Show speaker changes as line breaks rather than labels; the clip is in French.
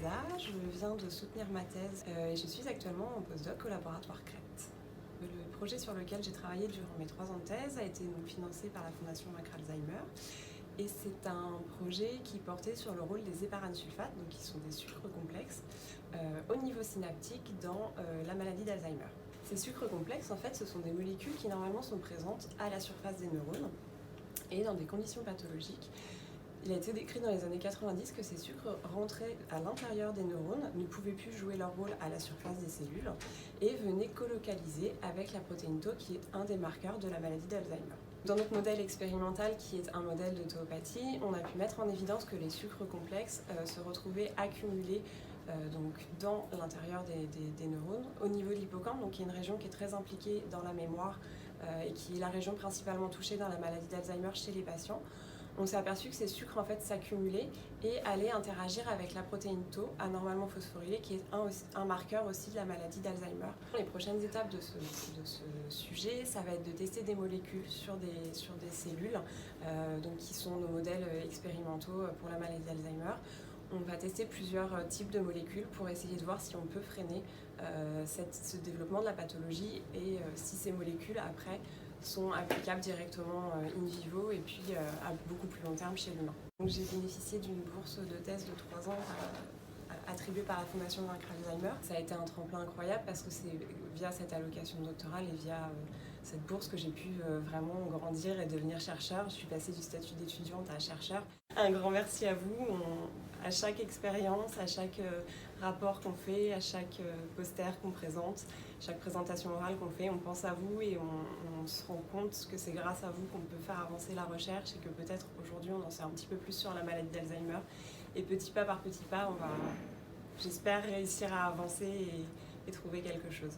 Elsa, je viens de soutenir ma thèse et je suis actuellement en postdoc au laboratoire Crête. Le projet sur lequel j'ai travaillé durant mes 3 ans de thèse a été donc financé par la Fondation Vaincre Alzheimer et c'est un projet qui portait sur le rôle des éparanesulfates, donc qui sont des sucres complexes, au niveau synaptique dans la maladie d'Alzheimer. Ces sucres complexes, en fait, ce sont des molécules qui normalement sont présentes à la surface des neurones et dans des conditions pathologiques. Il a été décrit dans les années 90 que ces sucres rentraient à l'intérieur des neurones, ne pouvaient plus jouer leur rôle à la surface des cellules et venaient colocaliser avec la protéine Tau qui est un des marqueurs de la maladie d'Alzheimer. Dans notre modèle expérimental qui est un modèle de tauopathie, on a pu mettre en évidence que les sucres complexes se retrouvaient accumulés donc dans l'intérieur des neurones, au niveau de l'hippocampe, donc qui est une région qui est très impliquée dans la mémoire et qui est la région principalement touchée dans la maladie d'Alzheimer chez les patients. On s'est aperçu que ces sucres en fait s'accumulaient et allaient interagir avec la protéine Tau, anormalement phosphorylée, qui est un marqueur aussi de la maladie d'Alzheimer. Les prochaines étapes de ce sujet, ça va être de tester des molécules sur des cellules, donc qui sont nos modèles expérimentaux pour la maladie d'Alzheimer. On va tester plusieurs types de molécules pour essayer de voir si on peut freiner ce développement de la pathologie et si ces molécules après sont applicables directement in vivo et puis à beaucoup plus long terme chez l'humain. Donc j'ai bénéficié d'une bourse de thèse de 3 ans attribuée par la Fondation Vaincre Alzheimer. Ça a été un tremplin incroyable parce que c'est via cette allocation doctorale et via cette bourse que j'ai pu vraiment grandir et devenir chercheur. Je suis passée du statut d'étudiante à chercheur. Un grand merci à vous. À chaque expérience, à chaque rapport qu'on fait, à chaque poster qu'on présente, chaque présentation orale qu'on fait, on pense à vous et on se rend compte que c'est grâce à vous qu'on peut faire avancer la recherche et que peut-être aujourd'hui on en sait un petit peu plus sur la maladie d'Alzheimer. Et petit pas par petit pas, on va, j'espère, réussir à avancer et trouver quelque chose.